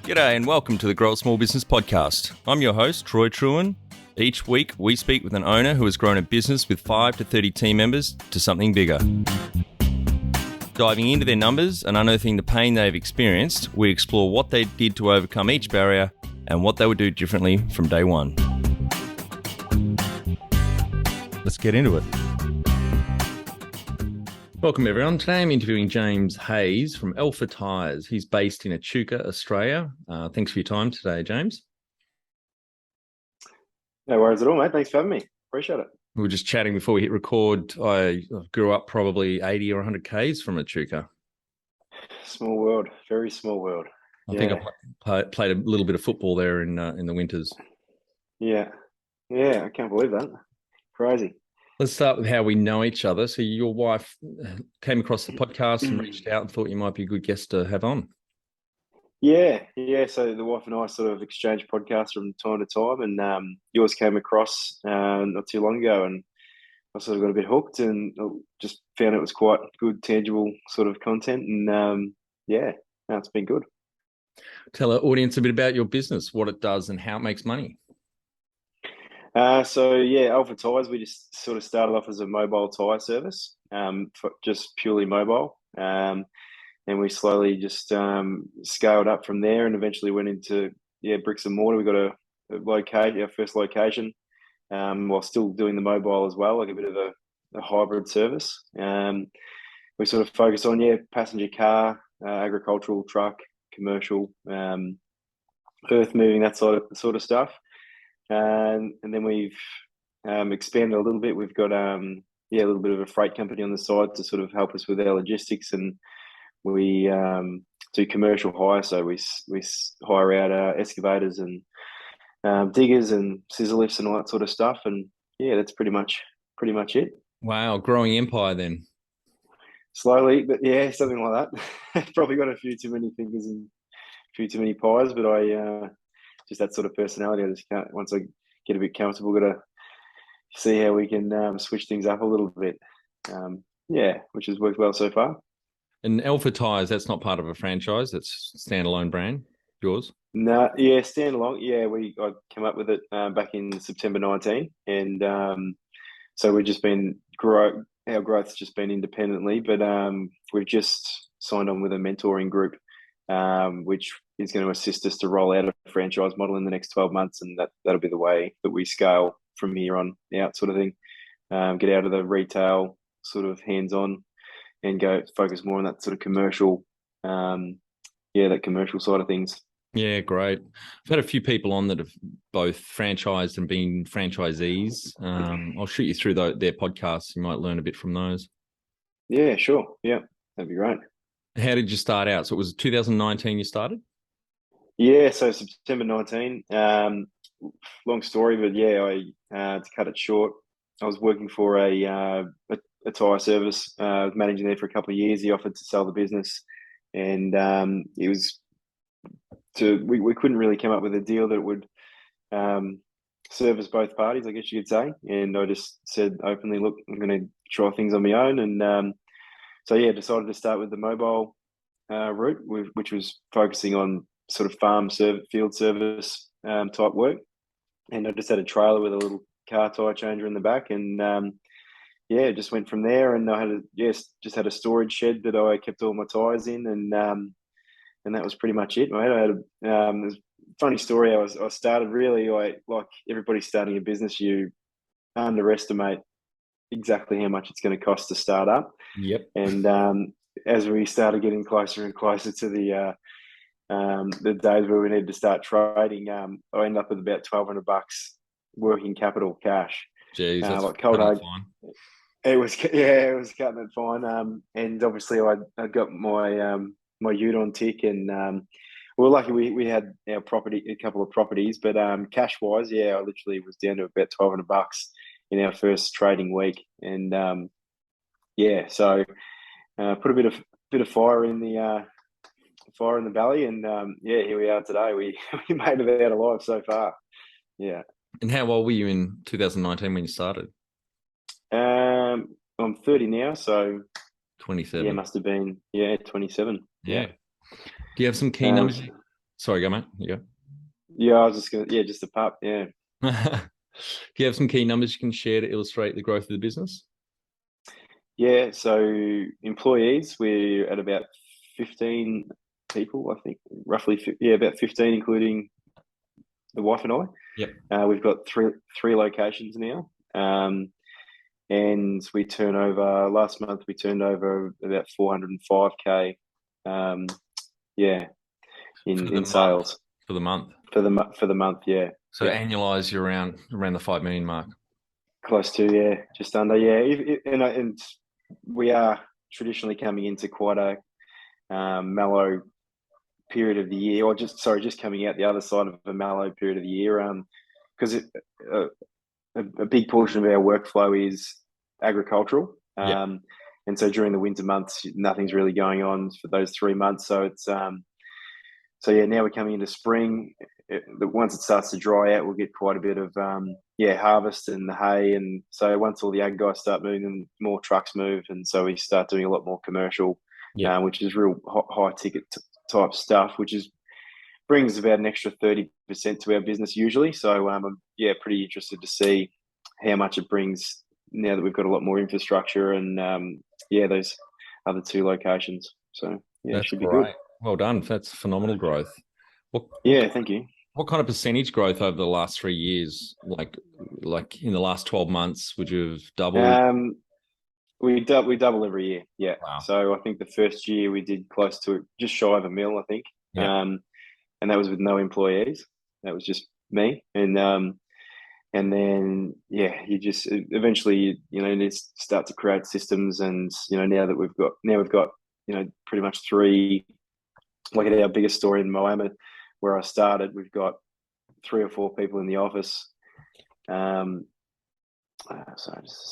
G'day and welcome to the Grow a Small Business Podcast. I'm your host, Troy Truen. Each week, we speak with an owner who has grown a business with 5 to 30 team members to something bigger. Diving into their numbers and unearthing the pain they've experienced, we explore what they did to overcome each barrier and what they would do differently from day one. Let's get into it. Welcome everyone. Today I'm interviewing James Hayes from Alpha Tyres. He's based in Echuca, Australia. Thanks for your time today, James. No worries at all, mate. Thanks for having me. Appreciate it. We were just chatting before we hit record. I grew up probably 80 or 100 Ks from Echuca. Small world, very small world. I think I played a little bit of football there in the winters. Yeah, I can't believe that. Crazy. Let's start with how we know each other. So your wife came across the podcast and reached out and thought you might be a good guest to have on. Yeah. So the wife and I sort of exchange podcasts from time to time, and yours came across not too long ago, and I sort of got a bit hooked and just found it was quite good, tangible sort of content, and it's been good. Tell our audience a bit about your business, what it does and how it makes money. Alpha Tyres, we just sort of started off as a mobile tyre service, just purely mobile. And we slowly just scaled up from there and eventually went into bricks and mortar. We got our first location, while still doing the mobile as well, like a bit of a hybrid service. We sort of focus on passenger car, agricultural truck, commercial, earth moving, that sort of stuff. And then we've expanded a little bit. We've got a little bit of a freight company on the side to sort of help us with our logistics, and we do commercial hire. So we hire out excavators and diggers and scissor lifts and all that sort of stuff. And that's pretty much it. Wow, growing empire then. Slowly, but something like that. Probably got a few too many fingers and a few too many pies, but I just that sort of personality. I just can't. Once I get a bit comfortable, got to see how we can switch things up a little bit. Which has worked well so far. And Alpha Tyres, that's not part of a franchise. That's standalone brand. Yours? No, standalone. I came up with it back in September 19, and so we've just been Our growth's just been independently, but we've just signed on with a mentoring group, which is going to assist us to roll out a franchise model in the next 12 months, and that'll be the way that we scale from here on out, sort of thing. Get out of the retail sort of hands-on and go focus more on that sort of commercial, that commercial side of things. Yeah, great. I've had a few people on that have both franchised and been franchisees. I'll shoot you through their podcasts. You might learn a bit from those. Yeah, sure. Yeah, that'd be great. How did you start out? So it was 2019 you started? Yeah, so September 19. Long story, but to cut it short, I was working for a tyre service. I was managing there for a couple of years. He offered to sell the business, and it was we couldn't really come up with a deal that would service both parties, I guess you could say. And I just said openly, look, I'm going to try things on my own, and decided to start with the mobile route, which was focusing on sort of field service type work. And I just had a trailer with a little car tyre changer in the back, and just went from there. And I had a storage shed that I kept all my tyres in, and that was pretty much it, mate. I had a funny story. I started really like everybody starting a business, you underestimate exactly how much it's going to cost to start up. Yep. And as we started getting closer and closer to the days where we needed to start trading, I ended up with about $1,200 working capital cash. Jeez, that's like cold hard. Fine. It was cutting it fine. And obviously I got my ute on tick, and we were lucky we had our property, a couple of properties, but cash wise, I literally was down to about $1,200 in our first trading week, and so put a bit of fire in the belly, and here we are today. We made it out alive so far. Yeah. And how old were you in 2019 when you started? I'm 30 now, so 27. Yeah, must have been 27. Yeah. Do you have some key numbers? Sorry, go mate. You Yeah, I was just gonna, yeah, just a pup. Yeah. go. Do you have some key numbers you can share to illustrate the growth of the business? Yeah. So employees, we're at about 15 people, I think, roughly. Yeah, about 15, including the wife and I. Yep. We've got three locations now. And we turn over last month. We turned over about 405k. Um, yeah, For the in month. sales For the month. for the month. Yeah, So yeah, annualized, you're around the 5 million mark. close to, yeah, just under. Yeah, and we are traditionally coming into quite a mellow period of the year, or just coming out the other side of a mellow period of the year. Because uh, a big portion of our workflow is agricultural. Yeah. And so during the winter months, nothing's really going on for those 3 months. So so yeah, now we're coming into spring. Once it starts to dry out, we'll get quite a bit of harvest and the hay. And so once all the ag guys start moving, more trucks move, and so we start doing a lot more commercial, Yeah. which is real high ticket type stuff, which is brings about an extra 30% to our business usually. So I'm pretty interested to see how much it brings now that we've got a lot more infrastructure and those other two locations. So yeah, it That's should be good. great. Well done. That's phenomenal growth. What what Yeah, thank you. what kind of percentage growth over the last 3 years? Like in the last 12 months, would you have doubled? Um, we double every year. Yeah. Wow. So I think the first year we did close to just shy of a mil, I think. Yeah. And that was with no employees. That was just me. And then you just eventually you need to start to create systems. And now we've got pretty much three. Like at our biggest store in Moama, where I started, we've got 3 or 4 people in the office. Sorry, just a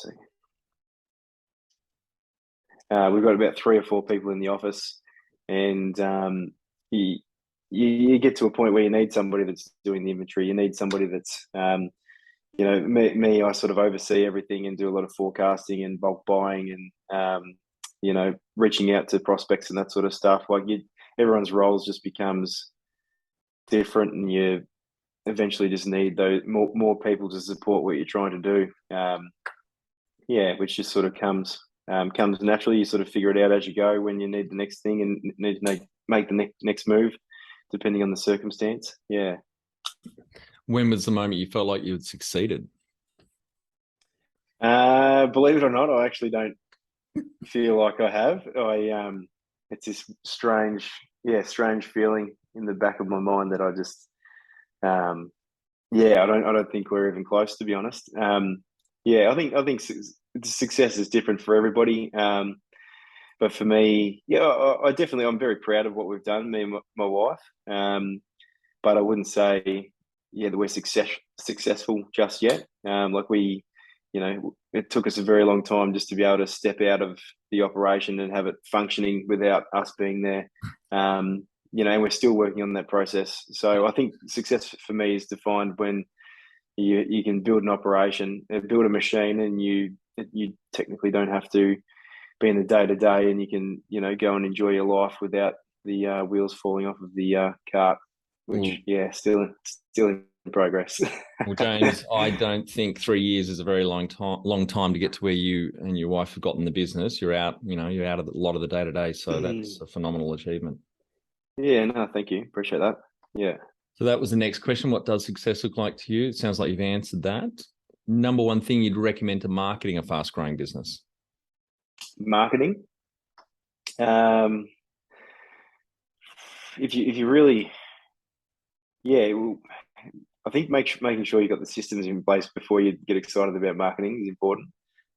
second. We've got about 3 or 4 people in the office, and you, you get to a point where you need somebody that's doing the inventory. You need somebody that's me, I sort of oversee everything and do a lot of forecasting and bulk buying and reaching out to prospects and that sort of stuff. Everyone's roles just becomes different, and you eventually just need those more people to support what you're trying to do. Which just sort of comes naturally. You sort of figure it out as you go when you need the next thing and need to make the next move, depending on the circumstance. Yeah. When was the moment you felt like you had succeeded? Believe it or not, I actually don't feel like I have. It's this strange feeling in the back of my mind that I just, I don't think we're even close, to be honest. I think success is different for everybody. But for me, I'm very proud of what we've done, me and my wife. But I wouldn't say, that we're successful just yet. It took us a very long time just to be able to step out of the operation and have it functioning without us being there. And we're still working on that process. So I think success for me is defined when you can build an operation, build a machine, and you technically don't have to be in the day to day, and you can go and enjoy your life without the wheels falling off of the cart. Which still in progress. Well, James, I don't think 3 years is a very long time to get to where you and your wife have gotten the business. You're out of a lot of the day to day, so that's a phenomenal achievement. Yeah, no, thank you. Appreciate that. Yeah. So that was the next question. What does success look like to you? It sounds like you've answered that. Number one thing you'd recommend to marketing a fast growing business? Marketing. If you really, I think making sure you got the systems in place before you get excited about marketing is important.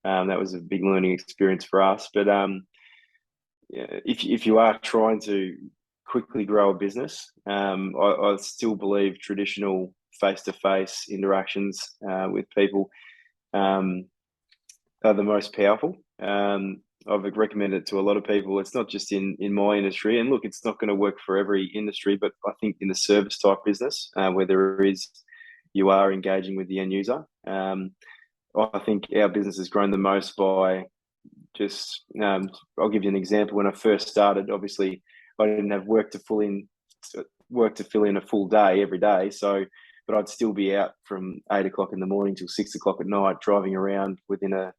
That was a big learning experience for us. But if you are trying to quickly grow a business, I still believe traditional face-to-face interactions with people are the most powerful. I've recommended it to a lot of people. It's not just in my industry, and look, it's not going to work for every industry, but I think in the service type business where you are engaging with the end user. I think our business has grown the most by just. I'll give you an example. When I first started, obviously, I didn't have work to work to fill in a full day every day. So, but I'd still be out from 8 o'clock in the morning till 6 o'clock at night, driving around within a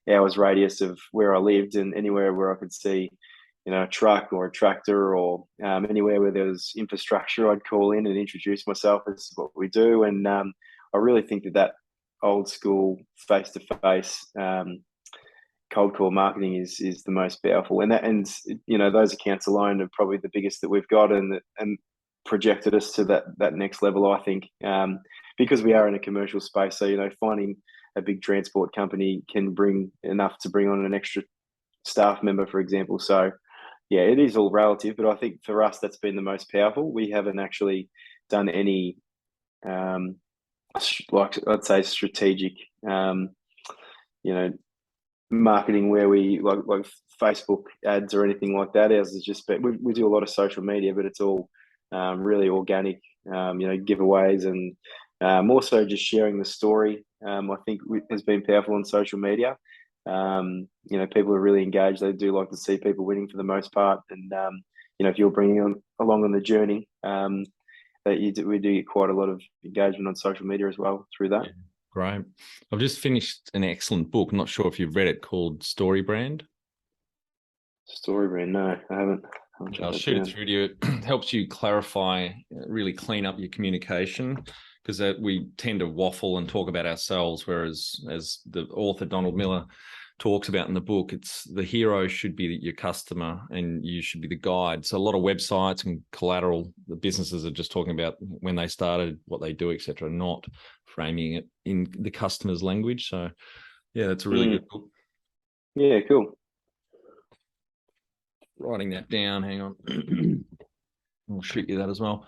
hour's radius of where I lived, and anywhere where I could see, a truck or a tractor, or anywhere where there was infrastructure, I'd call in and introduce myself. This is what we do. And I really think that old school face to face cold call marketing is the most powerful. And those accounts alone are probably the biggest that we've got, and projected us to that next level, I think, because we are in a commercial space. So, finding a big transport company can bring enough to bring on an extra staff member, for example. So, yeah, it is all relative, but I think for us, that's been the most powerful. We haven't actually done any, like I'd say, strategic, marketing where we like Facebook ads or anything like that. Ours is just, we do a lot of social media, but it's all really organic, giveaways, and more so just sharing the story. I think has been powerful on social media. People are really engaged. They do like to see people winning for the most part. And, if you're bringing along on the journey, we do get quite a lot of engagement on social media as well through that. Yeah, great. I've just finished an excellent book. I'm not sure if you've read it, called Story Brand. Story Brand? No, I haven't. I'll shoot it through to you. It helps you clarify, really clean up your communication, because we tend to waffle and talk about ourselves, whereas, as the author Donald Miller talks about in the book, it's the hero should be your customer and you should be the guide. So a lot of websites and collateral, the businesses are just talking about when they started, what they do, etc., not framing it in the customer's language. So yeah, that's a really good book. Yeah, cool. Writing that down, hang on. I'll shoot you that as well.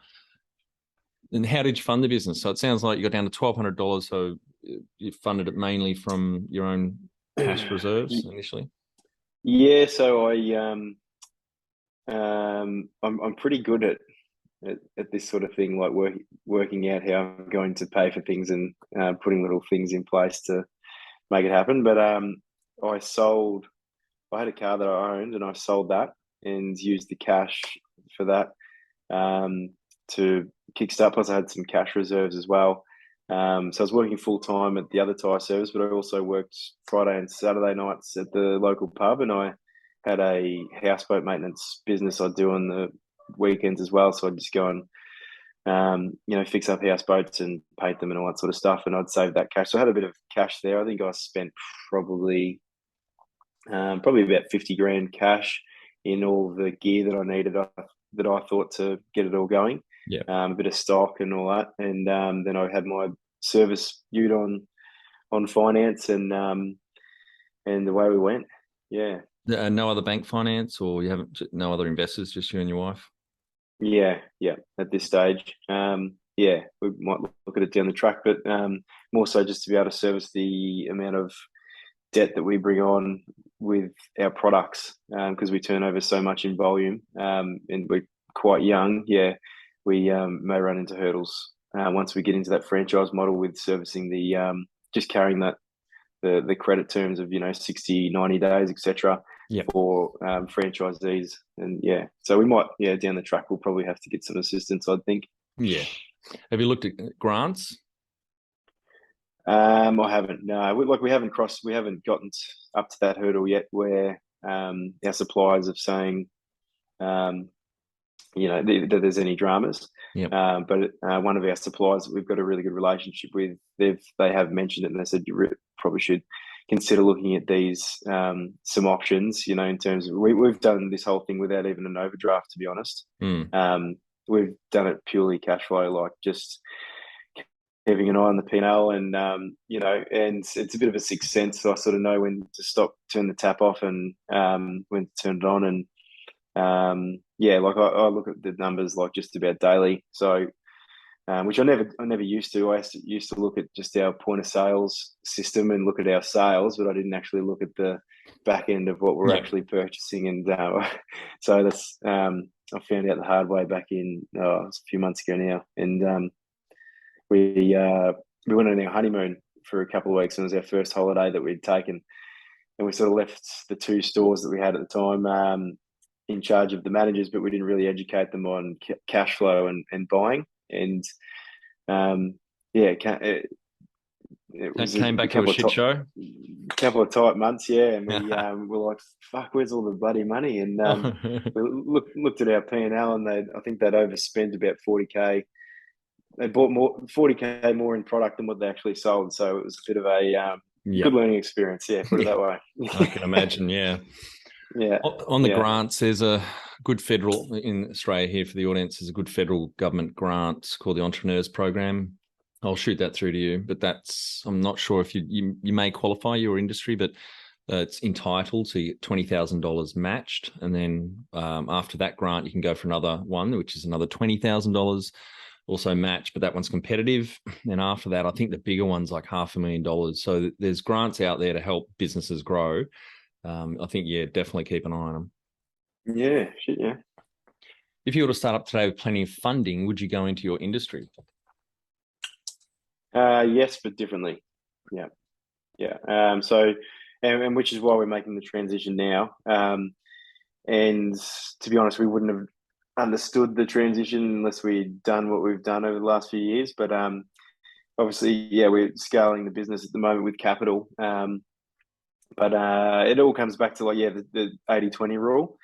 And how did you fund the business? So it sounds like you got down to $1,200. So you funded it mainly from your own cash reserves initially. Yeah, so I'm pretty good at this sort of thing, like working out how I'm going to pay for things and putting little things in place to make it happen. But I had a car that I owned, and I sold that and used the cash for that to kickstart. Plus, I had some cash reserves as well. So I was working full time at the other tyre service, but I also worked Friday and Saturday nights at the local pub, and I had a houseboat maintenance business I'd do on the weekends as well. So I'd just go and fix up houseboats and paint them and all that sort of stuff, and I'd save that cash. So I had a bit of cash there. I think I spent probably about 50 grand cash in all the gear that I needed, that I thought, to get it all going. Yeah. A bit of stock and all that. And then I had my service ute on finance, and the way we went. Yeah. No other bank finance, or no other investors, just you and your wife? Yeah. At this stage. We might look at it down the track, but more so just to be able to service the amount of debt that we bring on with our products, because we turn over so much in volume, and we're quite young. Yeah, we may run into hurdles once we get into that franchise model with servicing the just carrying the credit terms of 60, 90 days, etc. For franchisees. And so we might down the track we'll probably have to get some assistance, I think. Yeah. Have you looked at grants? I haven't. No, we haven't gotten up to that hurdle yet, where our suppliers are saying, that there's any dramas. But one of our suppliers that we've got a really good relationship with, they have mentioned it, and they said you probably should consider looking at these some options. In terms of we've done this whole thing without even an overdraft, to be honest. We've done it purely cash flow, like just having an eye on the P&L, and and it's a bit of a sixth sense. So I sort of know when to turn the tap off, and when to turn it on. And I look at the numbers like just about daily. So which I never used to. I used to look at just our point of sales system and look at our sales, but I didn't actually look at the back end of what we're actually purchasing. And so that's I found out the hard way back in it was a few months ago now. And we went on our honeymoon for a couple of weeks, and it was our first holiday that we'd taken, and we sort of left the two stores that we had at the time in charge of the managers, but we didn't really educate them on cash flow and buying. And it was Came back to a shit show. Couple of tight months, yeah, and we were like, "Fuck, where's all the bloody money?" And we looked at our P&L, and I think they'd overspent about 40K. They bought 40K more in product than what they actually sold, so it was a bit of a good learning experience. Yeah, put it that way. I can imagine. Yeah. Yeah. On the grants, there's a good federal in Australia here for the audience. There's a good federal government grant called the Entrepreneurs Program. I'll shoot that through to you, but I'm not sure if you may qualify your industry, but it's entitled, so you get $20,000 matched, and then after that grant, you can go for another one, which is another $20,000 also matched, but that one's competitive. And after that, I think the bigger one's like $500,000. So there's grants out there to help businesses grow. I think, definitely keep an eye on them. Yeah, shit, yeah. If you were to start up today with plenty of funding, would you go into your industry? Yes, but differently. Yeah. So, and which is why we're making the transition now. And to be honest, we wouldn't have understood the transition unless we'd done what we've done over the last few years. But obviously, we're scaling the business at the moment with capital. But it all comes back to the 80-20 rule.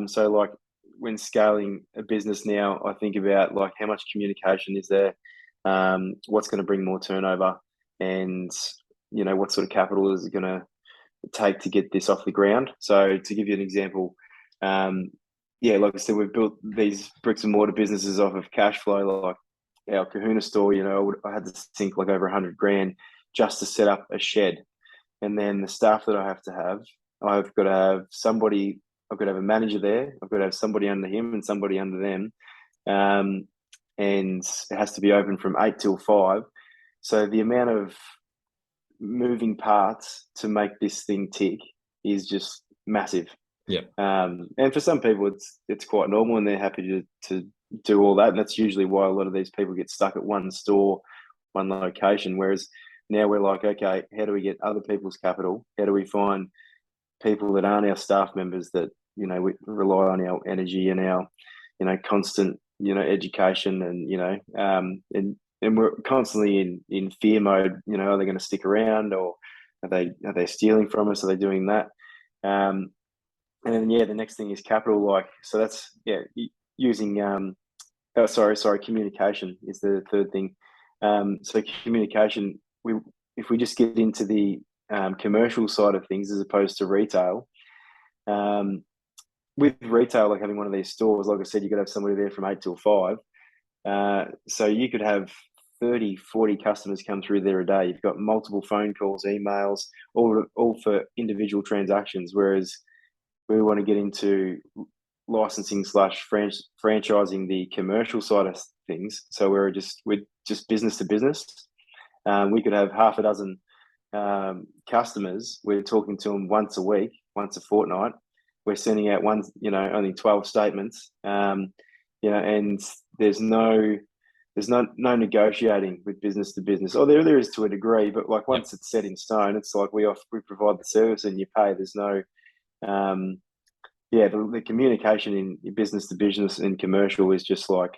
So like when scaling a business now, I think about like how much communication is there, what's going to bring more turnover, and what sort of capital is it going to take to get this off the ground. So to give you an example, like I said, we've built these bricks and mortar businesses off of cash flow. Like our Kahuna store, I had to sink like over 100 grand just to set up a shed. And then the staff that I have to have, I've got to have somebody, I've got to have a manager there, I've got to have somebody under him and somebody under them. And it has to be open from 8 till 5. So the amount of moving parts to make this thing tick is just massive. Yeah. And for some people, it's quite normal, and they're happy to do all that. And that's usually why a lot of these people get stuck at one store, one location. Whereas now we're like, okay, how do we get other people's capital? How do we find people that aren't our staff members that, we rely on our energy and our, constant, education and we're constantly in fear mode. Are they going to stick around, or are they stealing from us? Are they doing that? And then, the next thing is capital. Like, so that's, using, communication is the third thing. So communication, if we just get into the commercial side of things as opposed to retail, with retail, like having one of these stores, like I said, you got to have somebody there from 8 till 5. So you could have 30, 40 customers come through there a day. You've got multiple phone calls, emails, all for individual transactions. Whereas we want to get into licensing / franchising the commercial side of things. So we're just business to business. We could have half a dozen customers. We're talking to them once a week, once a fortnight. We're sending out only 12 statements. And there's no negotiating with business to business. Oh, there is to a degree, but like once it's set in stone, it's like we provide the service and you pay. There's no, the communication in business to business and commercial is just like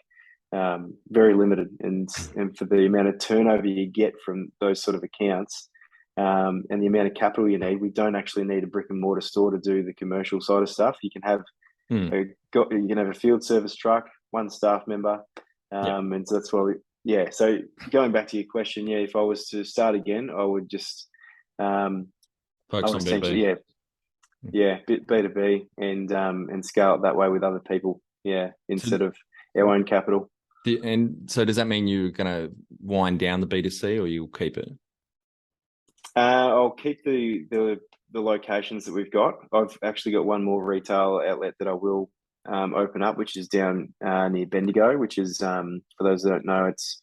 very limited, and for the amount of turnover you get from those sort of accounts, and the amount of capital you need, we don't actually need a brick and mortar store to do the commercial side of stuff. You can have you can have a field service truck, one staff member, and so that's why so going back to your question, if I was to start again, I would just focus on B2B. B2B and scale it that way with other people, instead of our own capital. And so does that mean you're going to wind down the B2C, or you'll keep it? I'll keep the locations that we've got. I've actually got one more retail outlet that I will open up, which is down near Bendigo, which is, for those that don't know, it's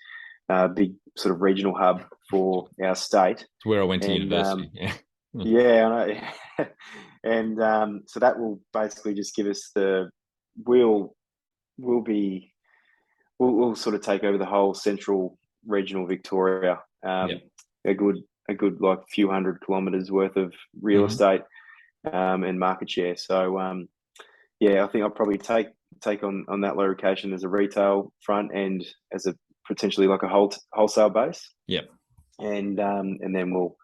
a big sort of regional hub for our state. It's where I went to university. Yeah, I know. And so that will basically just give us we'll sort of take over the whole central regional Victoria, a good like few hundred kilometers worth of real estate and market share. So yeah, I think I'll probably take on that location as a retail front and as a potentially like a wholesale base. Yep. And then we'll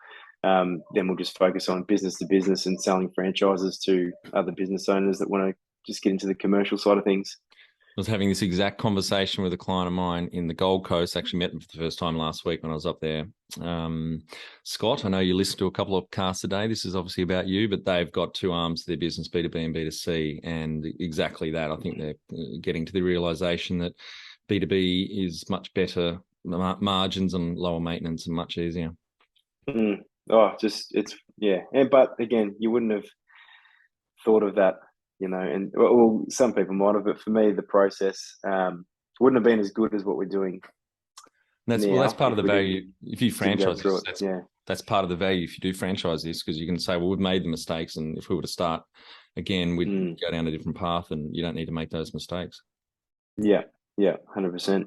just focus on business to business and selling franchises to other business owners that want to just get into the commercial side of things. I was having this exact conversation with a client of mine in the Gold Coast. Actually met them for the first time last week when I was up there. Scott, I know you listen to a couple of casts a day. This is obviously about you, but they've got two arms to their business, B2B and B2C. And exactly that. I think they're getting to the realization that B2B is much better margins and lower maintenance and much easier. But again, you wouldn't have thought of that, and well, some people might have, but for me, the process wouldn't have been as good as what we're doing. That's part of the value. If you franchise this, that's part of the value if you do franchise this, because you can say, well, we've made the mistakes, and if we were to start again, we'd go down a different path, and you don't need to make those mistakes. Yeah, 100%.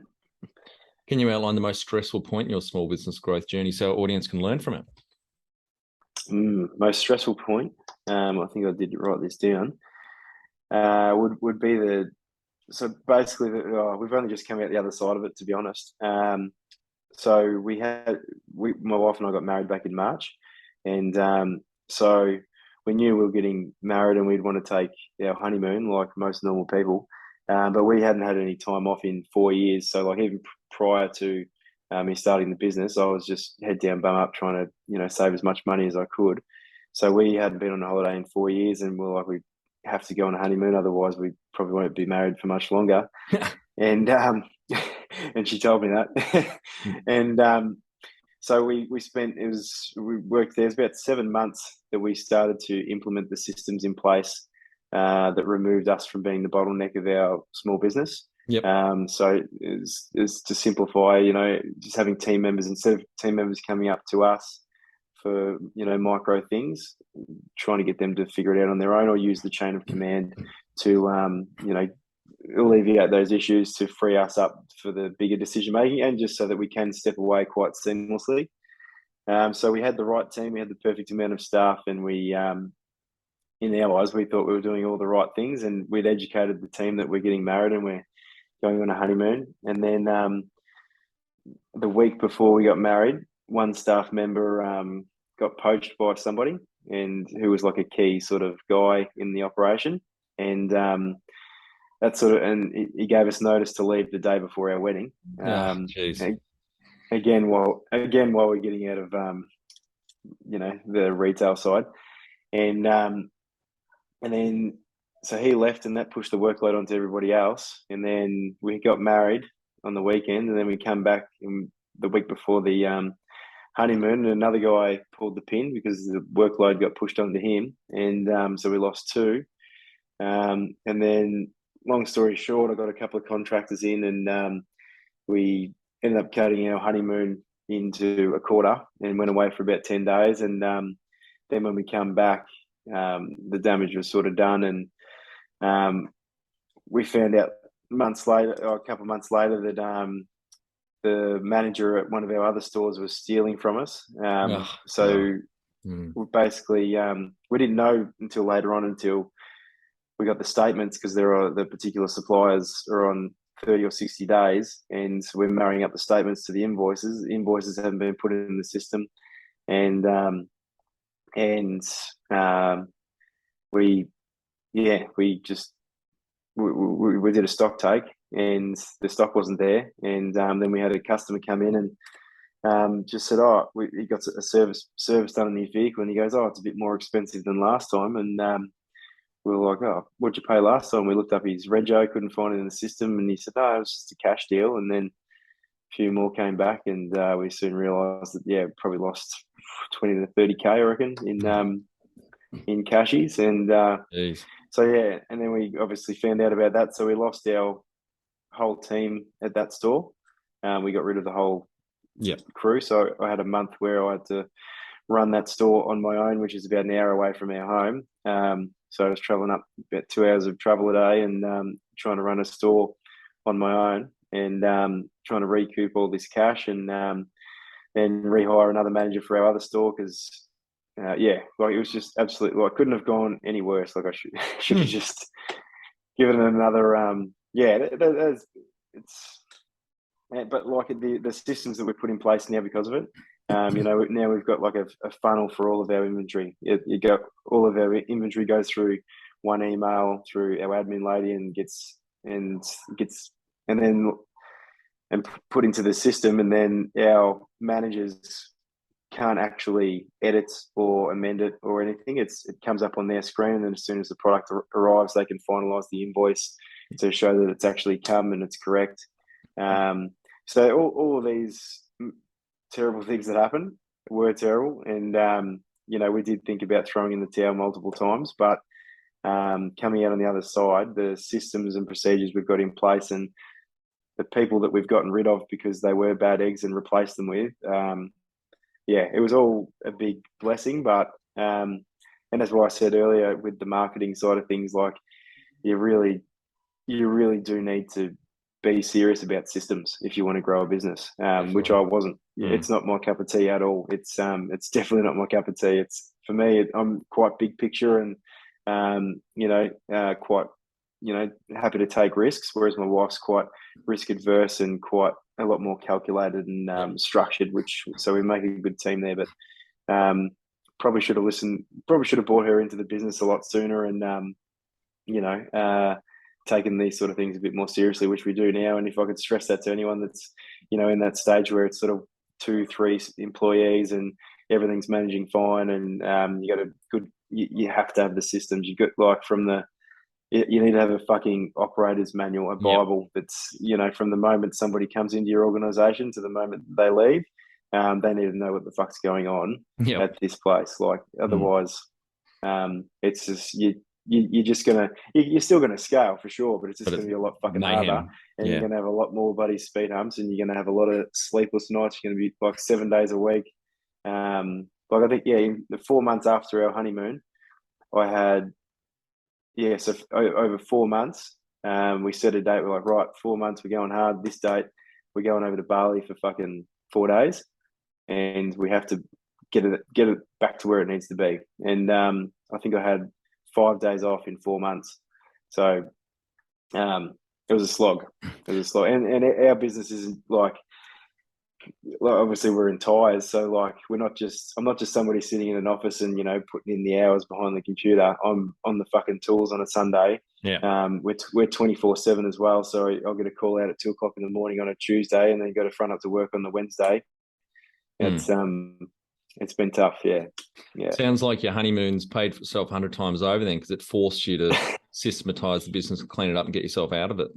Can you outline the most stressful point in your small business growth journey so our audience can learn from it? Most stressful point, I think I did write this down, would be so basically we've only just come out the other side of it, to be honest. So my wife and I got married back in March, and so we knew we were getting married and we'd want to take our honeymoon like most normal people, but we hadn't had any time off in 4 years. So like even prior to me starting the business, I was just head down, bum up, trying to save as much money as I could. So we hadn't been on a holiday in 4 years, and we're like, we have to go on a honeymoon, otherwise we probably won't be married for much longer. And and she told me that. And so we worked there. It was about 7 months that we started to implement the systems in place that removed us from being the bottleneck of our small business. Yep. So it's to simplify, just having team members, instead of team members coming up to us for, micro things, trying to get them to figure it out on their own or use the chain of command to, alleviate those issues, to free us up for the bigger decision making, and just so that we can step away quite seamlessly. So we had the right team, we had the perfect amount of staff, and we, in our eyes, we thought we were doing all the right things, and we'd educated the team that we're getting married and we're going on a honeymoon. And then the week before we got married, one staff member got poached by somebody, and who was like a key sort of guy in the operation, and he gave us notice to leave the day before our wedding. Again, while we're getting out of the retail side, and then so he left, and that pushed the workload onto everybody else. And then we got married on the weekend, and then we come back the week before the honeymoon, and another guy pulled the pin because the workload got pushed onto him, and so we lost two. And then, long story short, I got a couple of contractors in, and we ended up cutting our honeymoon into a quarter and went away for about 10 days. And then when we come back, the damage was sort of done, and we found out a couple of months later, that the manager at one of our other stores was stealing from us. We basically, we didn't know until later on, until we got the statements, because the particular suppliers are on 30 or 60 days, and so we're marrying up the statements to the invoices. The invoices haven't been put in the system, and we did a stock take, and the stock wasn't there. And then we had a customer come in and just said, he got a service done on his vehicle, and he goes, it's a bit more expensive than last time. And we were like, what'd you pay last time? We looked up his rego, couldn't find it in the system, and he said, it was just a cash deal. And then a few more came back, and we soon realised that probably lost 20 to 30K, I reckon, in cashies. And and then we obviously found out about that, so we lost our whole team at that store. We got rid of the whole crew, so I had a month where I had to run that store on my own, which is about an hour away from our home. So I was traveling up about 2 hours of travel a day, and trying to run a store on my own, and trying to recoup all this cash, and then rehire another manager for our other store, because it was just absolutely, I couldn't have gone any worse. Like I should have just give it another. It's. But like the systems that we put in place now because of it, now we've got like a funnel for all of our inventory. You got all of our inventory goes through one email through our admin lady and gets put into the system, and then our managers can't actually edit or amend it or anything. It comes up on their screen, and then as soon as the product arrives, they can finalize the invoice to show that it's actually come and it's correct. So all of these terrible things that happened were terrible, and we did think about throwing in the towel multiple times, but coming out on the other side, the systems and procedures we've got in place and the people that we've gotten rid of because they were bad eggs and replaced them with, it was all a big blessing. But and that's why I said earlier with the marketing side of things, like you really do need to be serious about systems if you want to grow a business, which I wasn't. It's not my cup of tea at all. It's definitely not my cup of tea. It's for me, I'm quite big picture and quite happy to take risks, whereas my wife's quite risk adverse and quite a lot more calculated and structured, so we make a good team there. But probably should have brought her into the business a lot sooner and taken these sort of things a bit more seriously, which we do now. And if I could stress that to anyone that's in that stage where it's sort of 2-3 employees and everything's managing fine, and you got a good, you have to have the systems. You got like you need to have a fucking operator's manual, a Bible that's from the moment somebody comes into your organization to the moment they leave, they need to know what the fuck's going on at this place. Like otherwise, it's just you're just you're still gonna scale for sure, but it's just gonna be a lot fucking harder, and you're gonna have a lot more bloody speed humps, and you're gonna have a lot of sleepless nights. You're gonna be like 7 days a week. Like I think in the 4 months after our honeymoon, I had so over 4 months, we set a date. We're like, right, 4 months, we're going hard. This date, we're going over to Bali for fucking 4 days, and we have to get it back to where it needs to be. And I think I had 5 days off in 4 months. So it was a slog. And our business isn't like obviously we're in tires, so like I'm not just somebody sitting in an office and putting in the hours behind the computer. I'm on the fucking tools on a Sunday. We're 24/7 as well, so I'll get a call out at 2:00 in the morning on a Tuesday, and then go to front up to work on the Wednesday. It's been tough. Sounds like your honeymoon's paid for itself 100 times over then, because it forced you to systematize the business, clean it up, and get yourself out of it.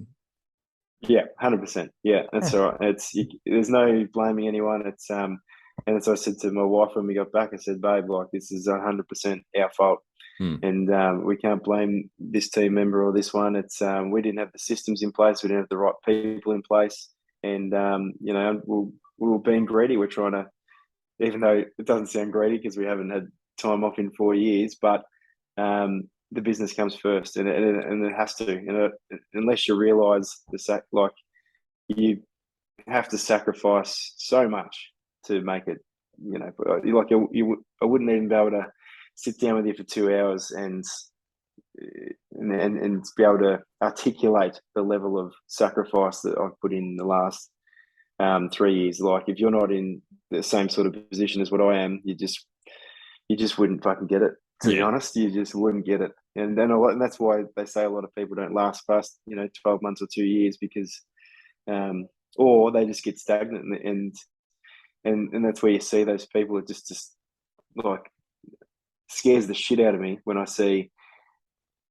100%. That's all right. There's no blaming anyone. It's and as I said to my wife when we got back, I said, babe, like this is 100% our fault, and we can't blame this team member or this one. It's we didn't have the systems in place, we didn't have the right people in place, and we were being greedy. We're trying to, even though it doesn't sound greedy because we haven't had time off in 4 years, but the business comes first, and it has to. Unless you realise like you have to sacrifice so much to make it. Like I wouldn't even be able to sit down with you for 2 hours and be able to articulate the level of sacrifice that I've put in the last 3 years. Like if you're not in the same sort of position as what I am, you just wouldn't fucking get it. To be honest, you just wouldn't get it. And that's why they say a lot of people don't last past 12 months or 2 years, because or they just get stagnant, and that's where you see those people. It just like scares the shit out of me when I see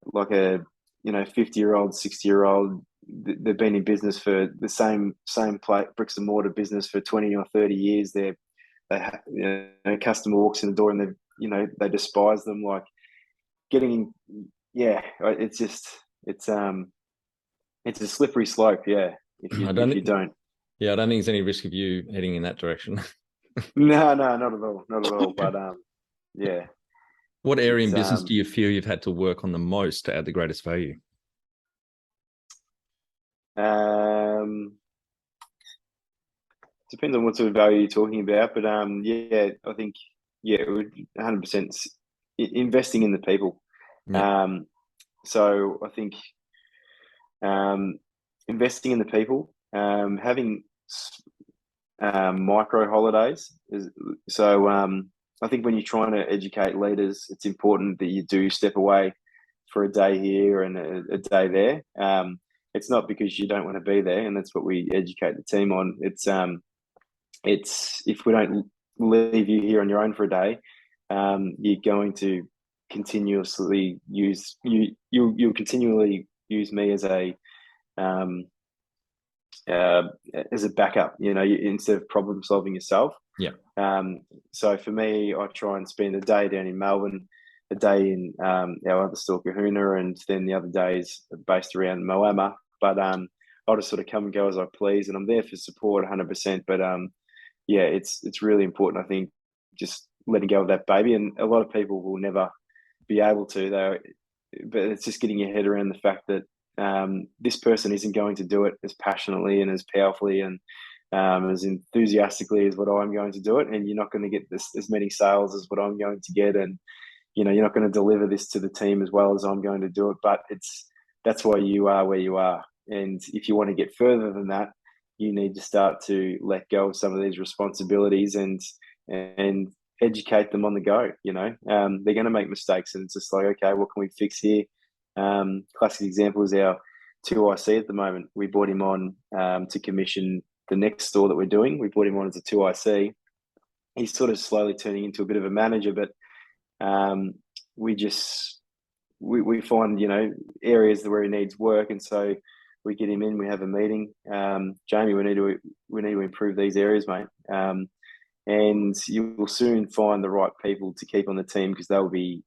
like a 50-year-old, 60-year-old. They've been in business for the same bricks and mortar business for 20 or 30 years. Customer walks in the door and they despise them. Like it's a slippery slope. If you don't. I don't think there's any risk of you heading in that direction. No, not at all. But what area in business do you feel you've had to work on the most to add the greatest value? Depends on what sort of value you're talking about, but I think it would 100% investing in the people. So I think investing in the people, having micro holidays. I think when you're trying to educate leaders, it's important that you do step away for a day here and a day there. It's not because you don't want to be there, and that's what we educate the team on. It's if we don't leave you here on your own for a day, you're going to continuously use you'll continually use me as a backup, instead of problem solving yourself. Yeah. So for me, I try and spend a day down in Melbourne, a day in our other store, Kahuna, and then the other days based around Moama. But I'll just sort of come and go as I please, and I'm there for support 100%. But yeah, it's really important, I think, just letting go of that baby. And a lot of people will never be able to, though. But it's just getting your head around the fact that this person isn't going to do it as passionately and as powerfully and as enthusiastically as what I'm going to do it, and you're not going to get as many sales as what I'm going to get, and you're not going to deliver this to the team as well as I'm going to do it. But that's why you are where you are, and if you want to get further than that, you need to start to let go of some of these responsibilities and educate them on the go. They're going to make mistakes, and it's just like, okay, what can we fix here? Classic example is our 2IC at the moment. We brought him on to commission the next store that we're doing. We brought him on as a 2IC. He's sort of slowly turning into a bit of a manager, but we find areas where he needs work, and so we get him in. We have a meeting. Jamie, we need to improve these areas, mate. And you will soon find the right people to keep on the team because they'll be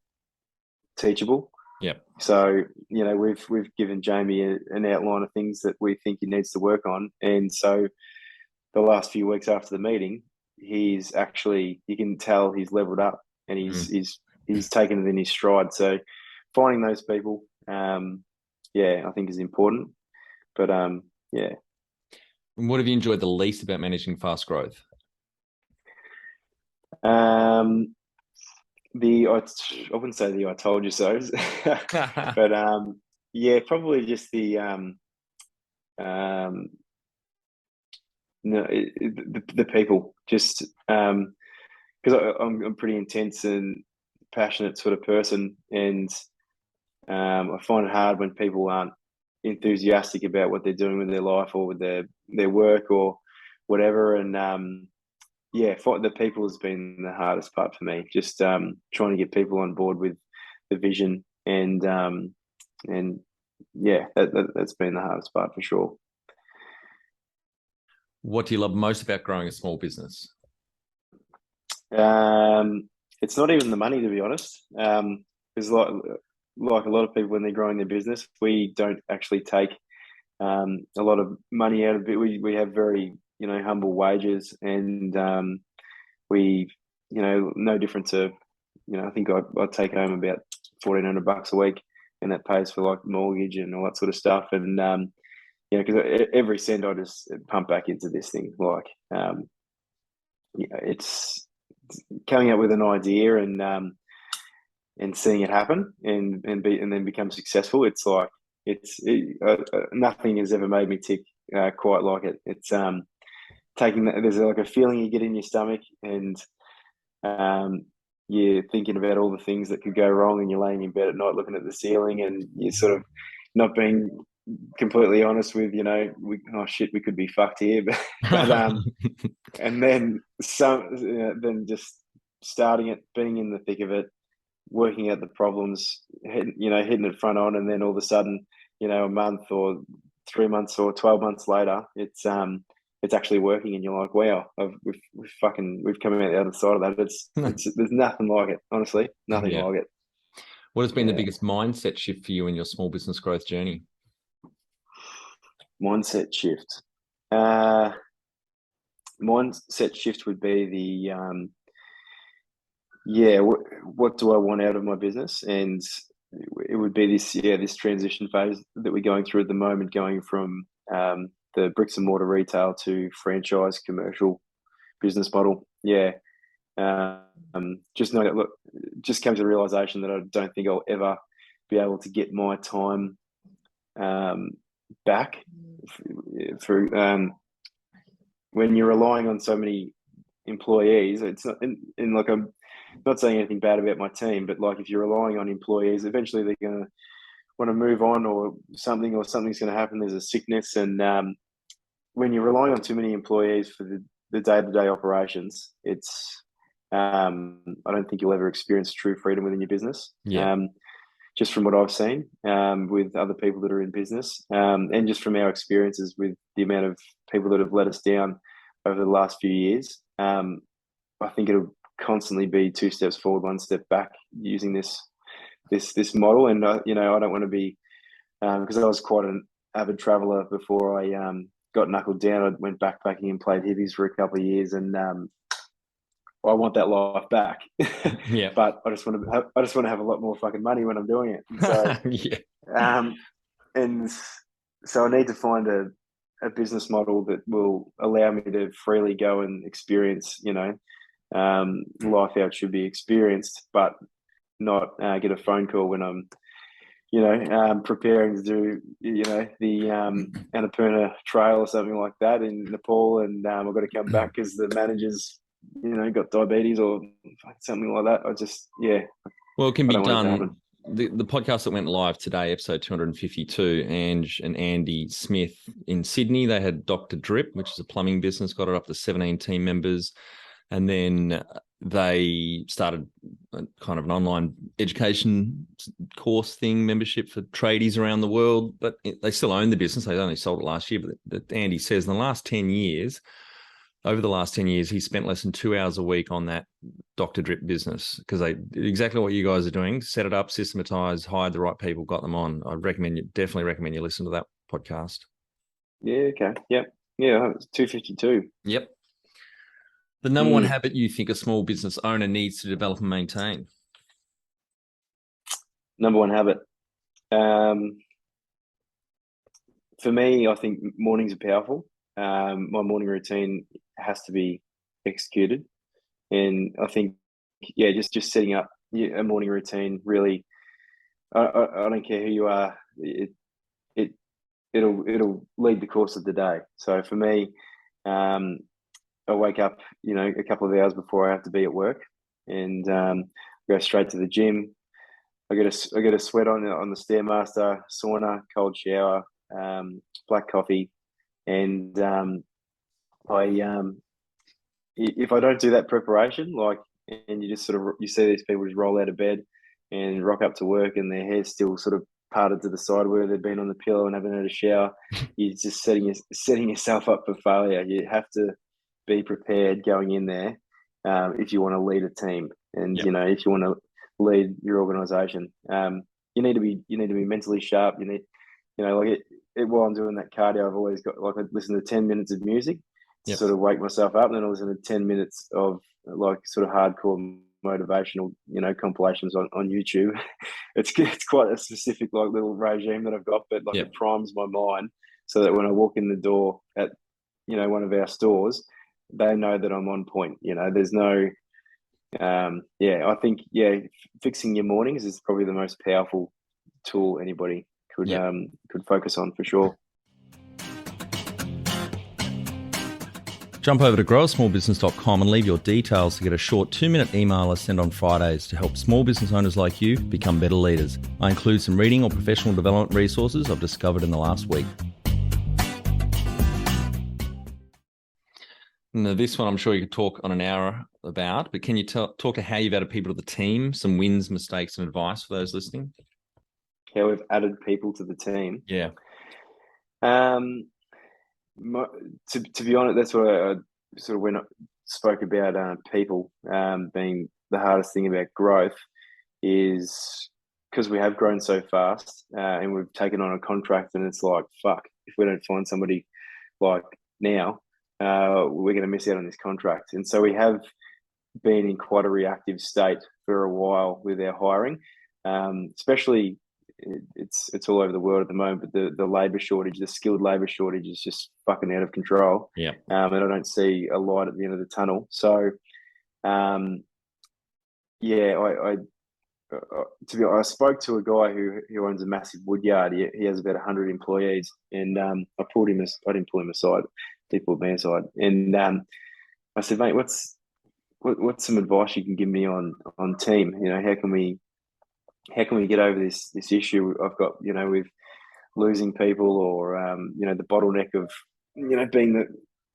teachable. Yep. So we've given Jamie an outline of things that we think he needs to work on, and so the last few weeks after the meeting, you can tell he's leveled up and he's taken it in his stride. So finding those people, I think is important. But yeah. And what have you enjoyed the least about managing fast growth? I wouldn't say the "I told you so," but probably just the the people. Just because I'm a pretty intense and passionate sort of person, and I find it hard when people aren't enthusiastic about what they're doing with their life or with their work or whatever. And the people has been the hardest part for me. Just trying to get people on board with the vision, and that's been the hardest part for sure. What do you love most about growing a small business? It's not even the money, to be honest. Because like a lot of people when they're growing their business, we don't actually take a lot of money out of it. We have very humble wages, and we no different to I think I take home about $1,400 a week, and that pays for like mortgage and all that sort of stuff. And because every cent I just pump back into this thing. Like it's coming up with an idea and seeing it happen and then become successful. It's like nothing has ever made me tick quite like it. It's taking that. There's like a feeling you get in your stomach, and you're thinking about all the things that could go wrong, and you're laying in bed at night looking at the ceiling, and you're sort of not being completely honest with we could be fucked here, but and then then just starting it, being in the thick of it, working out the problems, hitting it front on, and then all of a sudden, a month or 3 months or 12 months later, it's actually working, and you're like, wow, we've come out the other side of that. There's nothing like it, honestly, nothing like it. What has been the biggest mindset shift for you in your small business growth journey? Mindset shift. Mindset shift would be what do I want out of my business? And it would be this transition phase that we're going through at the moment, going from the bricks and mortar retail to franchise commercial business model. Just know that, look, just came to the realization that I don't think I'll ever be able to get my time back for when you're relying on so many employees. It's not in like, I'm not saying anything bad about my team, but like if you're relying on employees, eventually they're going to want to move on, or something's going to happen. There's a sickness, and when you're relying on too many employees for the day-to-day operations, it's I don't think you'll ever experience true freedom within your business. Yeah. Just from what I've seen with other people that are in business, and just from our experiences with the amount of people that have let us down over the last few years, I think it'll constantly be 2 steps forward, 1 step back using this model. And I don't want to be, because I was quite an avid traveler before I got knuckled down. I went backpacking and played hippies for a couple of years, and I want that life back. Yeah. But I just want to have a lot more fucking money when I'm doing it. And so, yeah. And so I need to find a business model that will allow me to freely go and experience, life how it should be experienced, but not get a phone call when I'm, preparing to do, the Annapurna Trail or something like that in Nepal, and I've got to come back because the manager's, got diabetes or something like that. Well, it can be done. The podcast that went live today, episode 252, Ange and Andy Smith in Sydney, they had Dr. Drip, which is a plumbing business, got it up to 17 team members. And then they started kind of an online education course thing, membership for tradies around the world, but they still own the business. They only sold it last year, but Andy says over the last 10 years, he spent less than 2 hours a week on that Dr. Drip business, because they did exactly what you guys are doing: set it up, systematize, hired the right people, got them on. Definitely recommend you listen to that podcast. Yeah. Okay. Yep. Yeah. It's 252. Yep. The number one habit you think a small business owner needs to develop and maintain? Number one habit. For me, I think mornings are powerful. My morning routine has to be executed, and I think, just setting up a morning routine really. I don't care who you are. It'll lead the course of the day. So for me, I wake up, a couple of hours before I have to be at work, and go straight to the gym. I get a sweat on the Stairmaster, sauna, cold shower, black coffee, and if I don't do that preparation, and you just you see these people just roll out of bed and rock up to work, and their hair's still sort of parted to the side where they've been on the pillow and haven't had a shower, you're just setting yourself up for failure. You have to be prepared going in there if you want to lead a team, and if you want to lead your organization. You need to be mentally sharp. You need, while I'm doing that cardio, I've always got, I listen to 10 minutes of music to sort of wake myself up, and then I listen to 10 minutes of sort of hardcore motivational, compilations on YouTube. It's quite a specific little regime that I've got, but it primes my mind so that when I walk in the door at one of our stores, they know that I'm on point. There's no I think fixing your mornings is probably the most powerful tool anybody could focus on, for sure. Jump over to growasmallbusiness.com and leave your details to get a short 2-minute email I send on Fridays to help small business owners like you become better leaders. I include some reading or professional development resources I've discovered in the last week. Now, this one I'm sure you could talk on an hour about, but can you talk to how you've added people to the team, some wins, mistakes, and advice for those listening? How we've added people to the team? Yeah. To be honest, that's what I sort of when I spoke about people being the hardest thing about growth, is because we have grown so fast and we've taken on a contract, and it's like, fuck, if we don't find somebody now, we're going to miss out on this contract. And so we have been in quite a reactive state for a while with our hiring, especially it's all over the world at the moment, but the labour shortage, the skilled labour shortage is just fucking out of control. Yeah. And I don't see a light at the end of the tunnel. So, I to be honest, I spoke to a guy who owns a massive wood yard. He has about 100 employees, and I didn't pull him aside. He pulled me aside, and I said, mate, what's some advice you can give me on team? You know, how can we get over this issue I've got, you know, with losing people, or you know, the bottleneck of, you know, being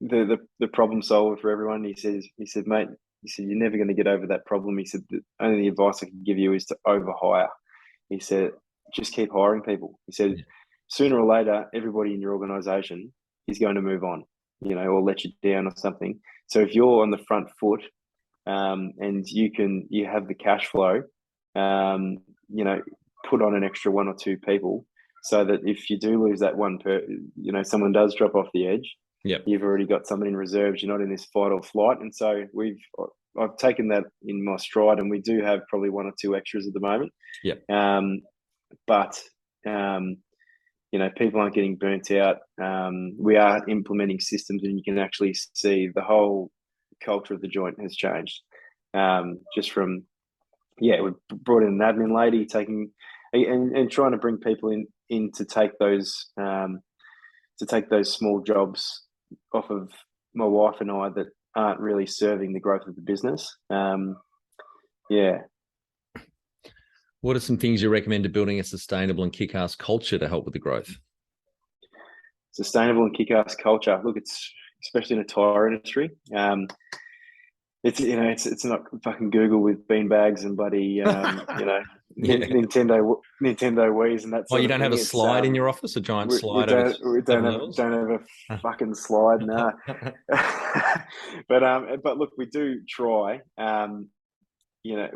the problem solver for everyone. He said, mate, he said, you're never going to get over that problem. He said, the only advice I can give you is to overhire. He said, just keep hiring people. He said, sooner or later, everybody in your organization is going to move on, you know, or let you down or something. So if you're on the front foot, and you have the cash flow, you know, put on an extra one or two people, so that if you do lose that you know, someone does drop off the edge, you've already got someone in reserves. You're not in this fight or flight. And so I've taken that in my stride, and we do have probably one or two extras at the moment. But you know, people aren't getting burnt out. We are implementing systems, and you can actually see the whole culture of the joint has changed. Just from, we brought in an admin lady taking and trying to bring people in to take those small jobs off of my wife and I that aren't really serving the growth of the business. What are some things you recommend to building a sustainable and kick-ass culture to help with the growth? Sustainable and kick-ass culture. Look, it's especially in the tire industry. It's, you know, it's not fucking Google with beanbags and bloody you know, Nintendo Wii's and that. Oh, you don't have a slide in your office, a giant slide? We don't have a fucking slide, no. But look, we do try. You know,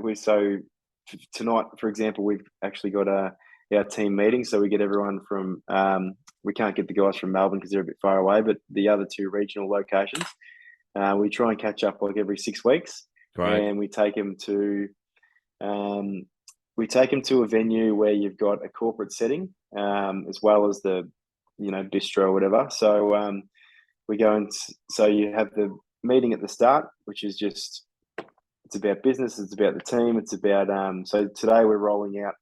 tonight, for example, we've actually got our team meeting. So we get everyone from, we can't get the guys from Melbourne because they're a bit far away, but the other two regional locations, we try and catch up like every 6 weeks. Right. And we take them to a venue where you've got a corporate setting, as well as the, you know, bistro or whatever. So we go so you have the meeting at the start, which is just, it's about business, it's about the team, it's about so today we're rolling out,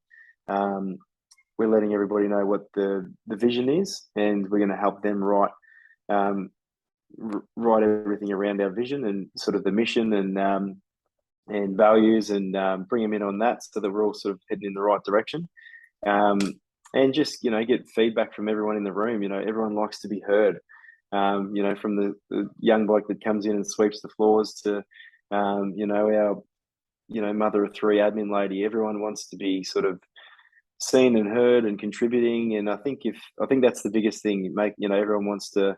we're letting everybody know what the vision is, and we're going to help them write everything around our vision and sort of the mission and values, and bring them in on that, so that we're all sort of heading in the right direction, and just, you know, get feedback from everyone in the room. You know, everyone likes to be heard. You know, from the young bloke that comes in and sweeps the floors to you know, our, you know, mother of three admin lady. Everyone wants to be sort of seen and heard and contributing. And I think that's the biggest thing. You know, everyone wants to.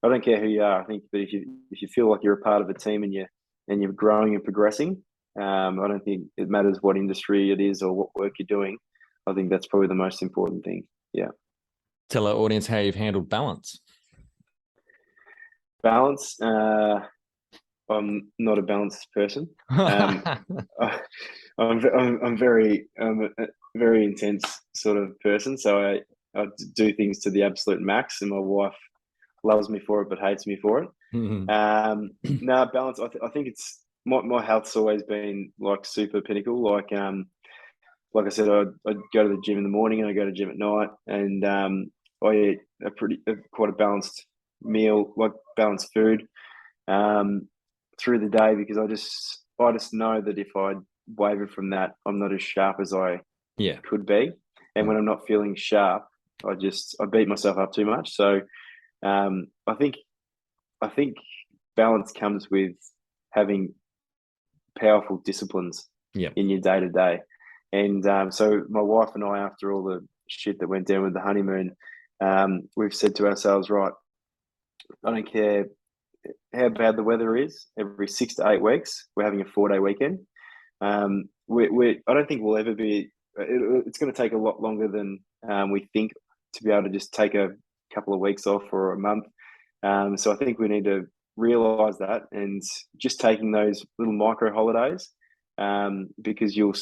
I don't care who you are. I think that if you feel like you're a part of a team and you're growing and progressing, I don't think it matters what industry it is or what work you're doing. I think that's probably the most important thing. Yeah. Tell our audience how you've handled balance. Balance. I'm not a balanced person. I'm a very intense sort of person. So I do things to the absolute max, and my wife loves me for it but hates me for it. No, balance. I think it's my health's always been like super pinnacle. Like I said, I'd go to the gym in the morning and I go to the gym at night, and I eat quite a balanced meal, like balanced food. Through the day, because I just know that if I waver from that, I'm not as sharp as I could be, and when I'm not feeling sharp, I beat myself up too much. So I think balance comes with having powerful disciplines in your day to day, and so my wife and I, after all the shit that went down with the honeymoon, we've said to ourselves, right, I don't care how bad the weather is, every 6 to 8 weeks, we're having a 4-day weekend. I don't think we'll ever be, it's going to take a lot longer than we think to be able to just take a couple of weeks off or a month. So I think we need to realize that, and just taking those little micro holidays, because your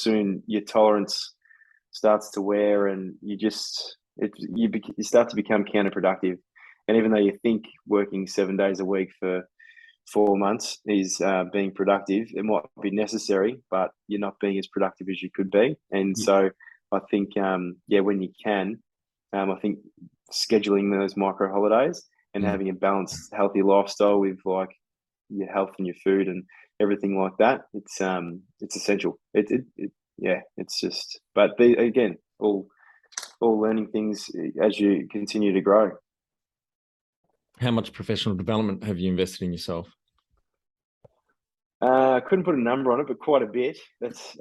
tolerance starts to wear, and you start to become counterproductive. And even though you think working 7 days a week for 4 months is being productive. It might be necessary, but you're not being as productive as you could be. And so I think, when you can, I think scheduling those micro holidays and having a balanced, healthy lifestyle with like your health and your food and everything like that, it's essential. It's just, but again, all learning things as you continue to grow. How much professional development have you invested in yourself? I couldn't put a number on it, but quite a bit. That's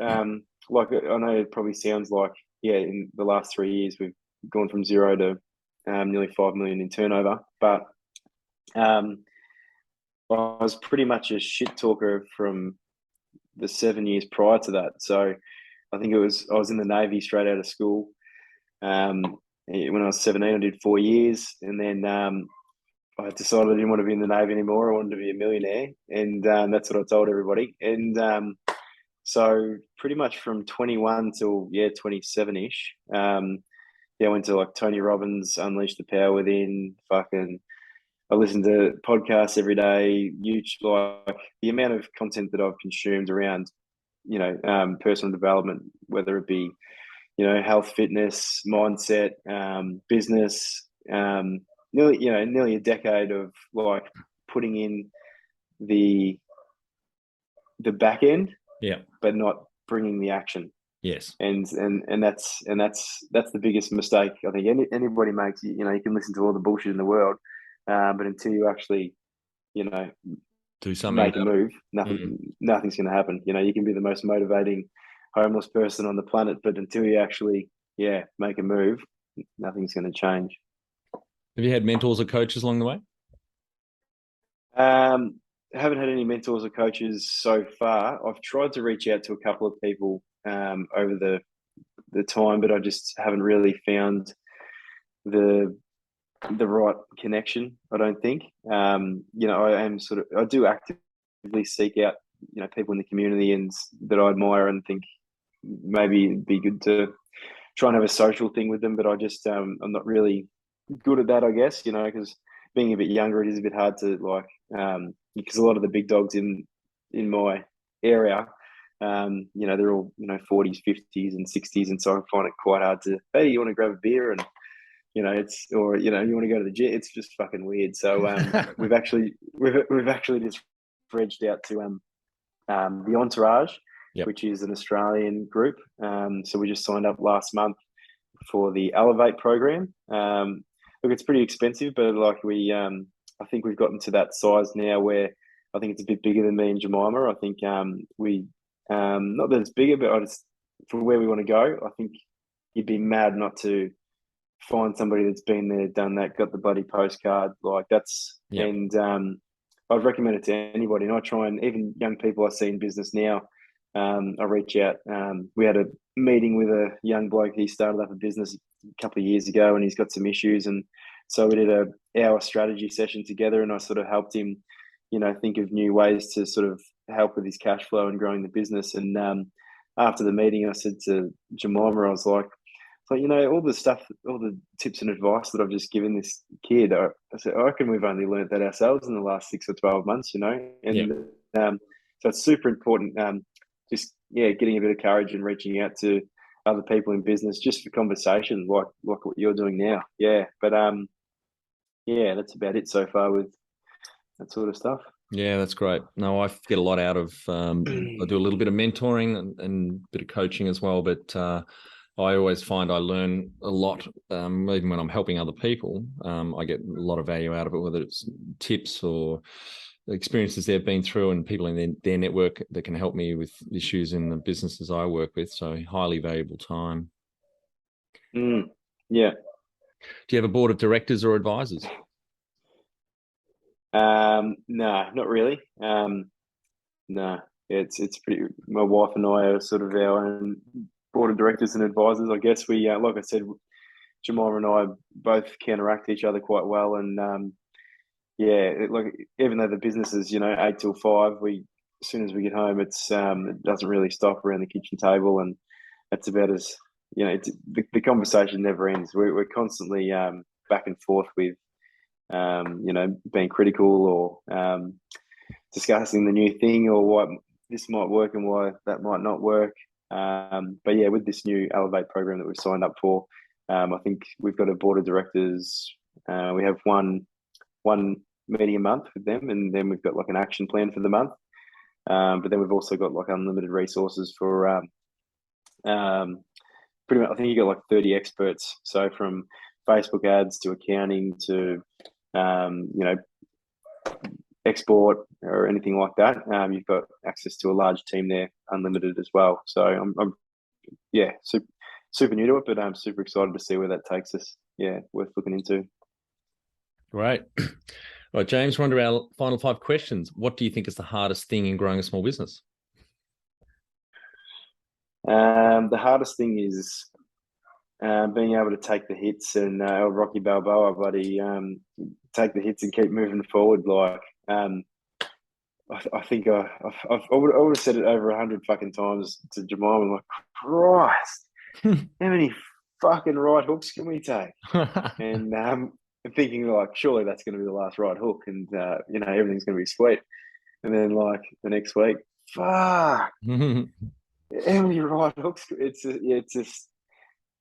like, I know it probably sounds like, in the last 3 years we've gone from 0 to nearly 5 million in turnover, but I was pretty much a shit talker from the 7 years prior to that. So I think I was in the Navy straight out of school. When I was 17, I did 4 years, and then I decided I didn't want to be in the Navy anymore. I wanted to be a millionaire, and that's what I told everybody. And so pretty much from 21 till 27-ish, I went to like Tony Robbins, Unleash the Power Within. I listen to podcasts every day. Like the amount of content that I've consumed around, personal development, whether it be, health, fitness, mindset, business, nearly a decade of like putting in the back end, but not bringing the action. Yes, and that's the biggest mistake I think anybody makes. You can listen to all the bullshit in the world, but until you actually, do something, make a move, nothing's going to happen. You can be the most motivating homeless person on the planet, but until you actually, make a move, nothing's going to change. Have you had mentors or coaches along the way? I haven't had any mentors or coaches so far. I've tried to reach out to a couple of people over the time, but I just haven't really found the right connection, I don't think. I do actively seek out, people in the community and that I admire and think maybe it'd be good to try and have a social thing with them, but I just I'm not really good at that, I guess, because being a bit younger, it is a bit hard to like, because a lot of the big dogs in my area, they're all 40s, 50s, and 60s, and so I find it quite hard to, hey, you want to grab a beer, and you want to go to the gym. It's just fucking weird. So we've actually just reached out to the Entourage, which is an Australian group. So we just signed up last month for the Elevate program. Look, it's pretty expensive, but like I think we've gotten to that size now where I think it's a bit bigger than me and Jemima. I think we not that it's bigger, but for where we want to go, I think you'd be mad not to find somebody that's been there, done that, got the bloody postcard. Like that's, and I'd recommend it to anybody. And I try, and even young people I see in business now, I reach out. We had a meeting with a young bloke. He started up a business a couple of years ago, and he's got some issues. And so we did an hour strategy session together, and I sort of helped him, think of new ways to sort of help with his cash flow and growing the business. And after the meeting, I said to Jemima, I was like, all the stuff, all the tips and advice that I've just given this kid, I said, I reckon we've only learned that ourselves in the last 6 or 12 months, and so it's super important. Just getting a bit of courage and reaching out to other people in business just for conversation, like what you're doing now. But that's about it so far with that sort of stuff. Yeah, that's great. No, I get a lot out of. I do a little bit of mentoring and a bit of coaching as well, but I always find I learn a lot, even when I'm helping other people. I get a lot of value out of it, whether it's tips or experiences they've been through and people in their network that can help me with issues in the businesses I work with. So highly valuable time. Yeah. Do you have a board of directors or advisors? No, not really. No, it's pretty. My wife and I are sort of our own board of directors and advisors. I guess we, like I said, Jemima and I both counteract each other quite well, and like even though the business is 8 till 5, as soon as we get home, it doesn't really stop around the kitchen table, and that's about as the conversation never ends. We're constantly back and forth with being critical or discussing the new thing or why this might work and why that might not work. But yeah, with this new Elevate program that we've signed up for, I think we've got a board of directors. We have one meeting a month with them, and then we've got like an action plan for the month. But then we've also got like unlimited resources for pretty much. I think you got like 30 experts. So from Facebook ads to accounting to export or anything like that, you've got access to a large team there, unlimited as well. So I'm super new to it, but I'm super excited to see where that takes us. Yeah, worth looking into. Great. All right, James, we're on to our final 5 questions. What do you think is the hardest thing in growing a small business? The hardest thing is being able to take the hits and Rocky Balboa, buddy, take the hits and keep moving forward. Like, I think I would have said it over 100 fucking times to Jemima. I'm like, Christ, how many fucking right hooks can we take? And thinking like, surely that's going to be the last right hook, and everything's going to be sweet. And then like the next week, fuck, how many right hooks? It's just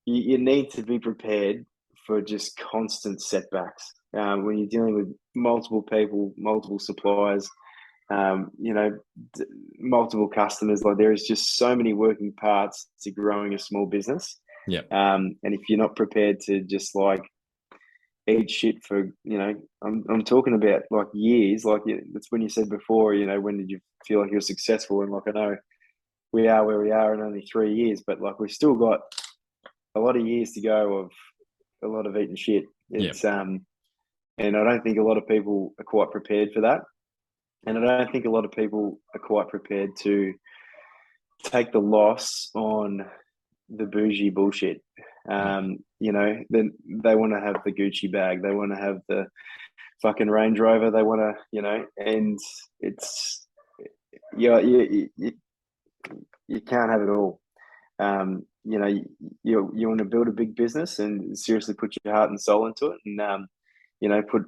you need to be prepared for just constant setbacks when you're dealing with multiple people, multiple suppliers, multiple customers. Like, there is just so many working parts to growing a small business. Yeah. And if you're not prepared to just like eat shit for, I'm talking about like years. Like, that's when you said before, when did you feel like you're successful? And like, I know we are where we are in only 3 years, but like, we've still got a lot of years to go of a lot of eating shit. It's and I don't think a lot of people are quite prepared for that. And I don't think a lot of people are quite prepared to take the loss on the bougie bullshit. Then they want to have the Gucci bag. They want to have the fucking Range Rover. They want to, and it's, you can't have it all. You want to build a big business and seriously put your heart and soul into it, and put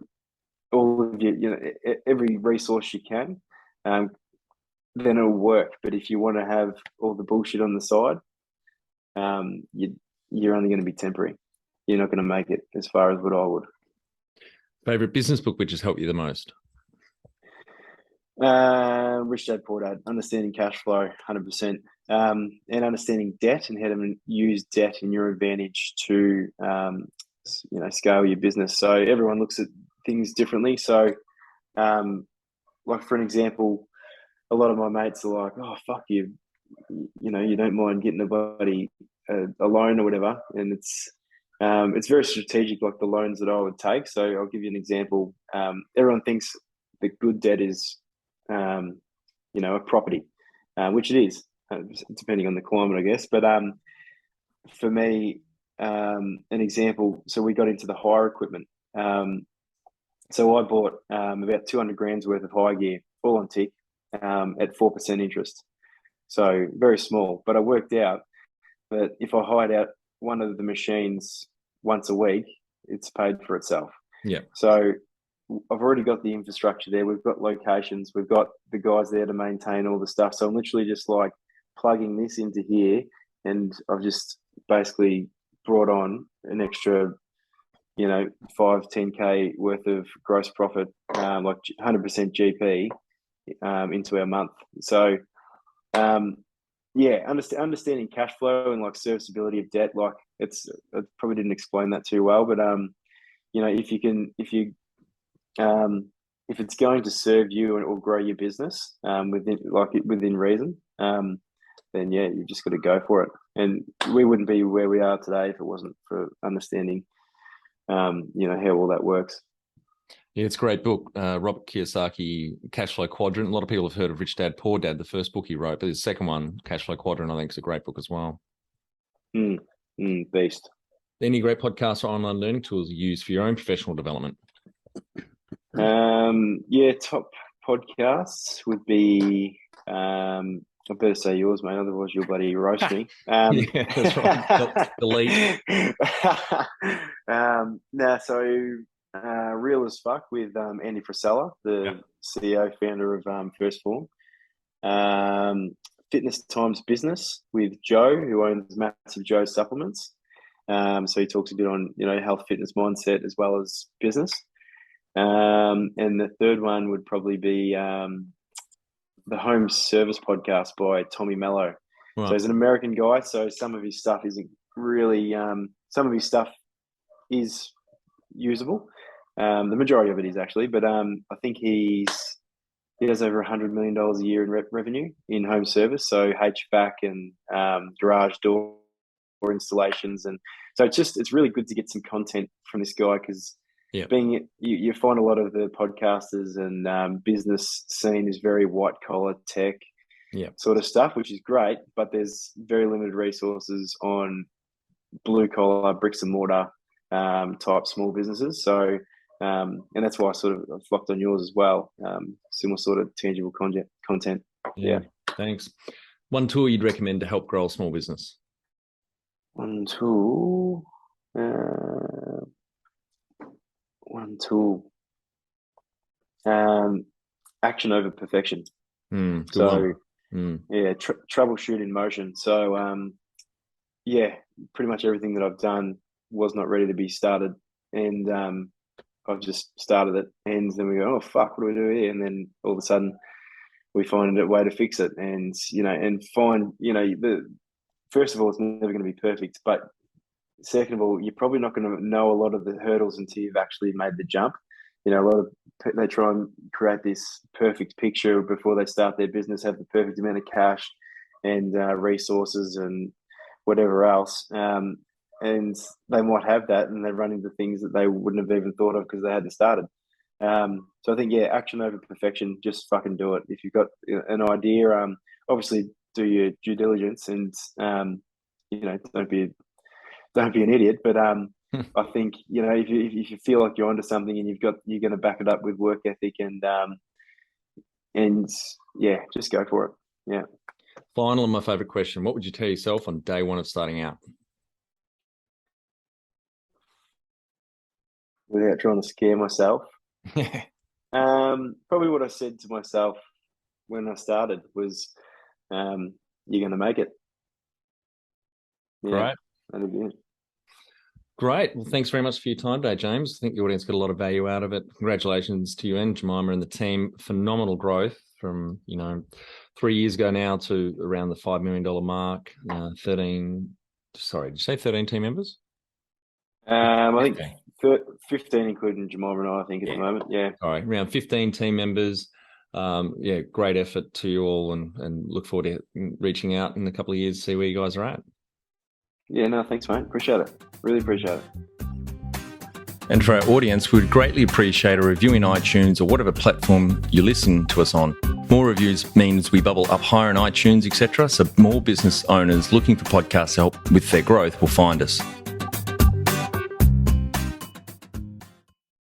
all of your, every resource you can, then it'll work. But if you want to have all the bullshit on the side, you're only going to be temporary. You're not going to make it as far as what I would. Favorite business book which has helped you the most? Rich Dad Poor Dad, understanding cash flow, 100%, and understanding debt and how to use debt in your advantage to, scale your business. So everyone looks at things differently. So, like for an example, a lot of my mates are like, "Oh, fuck you, you don't mind getting a buddy a loan or whatever," and it's very strategic, like the loans that I would take. So I'll give you an example. Everyone thinks that good debt is a property, which it is, depending on the climate, I guess. But for me, an example, so we got into the hire equipment. So I bought about 200 grams worth of hire gear, all on tick, at 4% interest. So very small, but I worked out that if I hired out one of the machines once a week, it's paid for itself. Yeah. So I've already got the infrastructure there. We've got locations. We've got the guys there to maintain all the stuff. So I'm literally just like plugging this into here, and I've just basically brought on an extra, 5-10K worth of gross profit, like 100% GP into our month. So, understanding cash flow and like serviceability of debt, like I probably didn't explain that too well, but if it's going to serve you or grow your business within reason, then you've just got to go for it. And we wouldn't be where we are today if it wasn't for understanding, how all that works. Yeah, it's a great book. Robert Kiyosaki, Cash Flow Quadrant. A lot of people have heard of Rich Dad, Poor Dad, the first book he wrote, but his second one, Cash Flow Quadrant, I think is a great book as well. Beast. Any great podcasts or online learning tools you use for your own professional development? Top podcasts would be, I better say yours, mate, otherwise you'll bloody roast me. Yeah, that's right. Delete. So Real as Fuck with Andy Frisella, the CEO, founder of First Form. Fitness Times Business with Joe, who owns Massive Joe Supplements. So he talks a bit on, health, fitness, mindset, as well as business. And the third one would probably be the Home Service Podcast by Tommy Mello. Wow. So he's an American guy, so some of his stuff isn't really, some of his stuff is usable. The majority of it is actually, but I think he has over $100 million a year in revenue in home service, so HVAC and garage door installations, and so it's really good to get some content from this guy because you find a lot of the podcasters and business scene is very white collar tech sort of stuff, which is great, but there's very limited resources on blue collar bricks and mortar type small businesses. So. And that's why I sort of flocked on yours as well. Similar sort of tangible content. Yeah. Thanks. One tool you'd recommend to help grow a small business? One tool. Action over perfection. Troubleshoot in motion. So, pretty much everything that I've done was not ready to be started. And, I've just started it, and then we go, oh fuck, what do we do here? And then all of a sudden, we find a way to fix it, and first of all, it's never going to be perfect, but second of all, you're probably not going to know a lot of the hurdles until you've actually made the jump. They try and create this perfect picture before they start their business, have the perfect amount of cash and resources and whatever else. And they might have that, and they run into things that they wouldn't have even thought of because they hadn't started. So I think, action over perfection. Just fucking do it. If you've got an idea, obviously do your due diligence, and don't be an idiot. But I think if you feel like you're onto something and you're going to back it up with work ethic and just go for it. Yeah. Final and my favorite question: what would you tell yourself on day one of starting out? Without trying to scare myself. Probably what I said to myself when I started was, you're going to make it. Right. That'd be it. Great. Well, thanks very much for your time today, James. I think the audience got a lot of value out of it. Congratulations to you and Jemima and the team. Phenomenal growth from, 3 years ago now to around the $5 million mark. 13 team members? I think 15, including Jemima and I think at the moment. Yeah. All right. Around 15 team members. Great effort to you all, and look forward to reaching out in a couple of years to see where you guys are at. Yeah, no, thanks, mate. Appreciate it. Really appreciate it. And for our audience, we would greatly appreciate a review in iTunes or whatever platform you listen to us on. More reviews means we bubble up higher in iTunes, etc. So more business owners looking for podcasts to help with their growth will find us.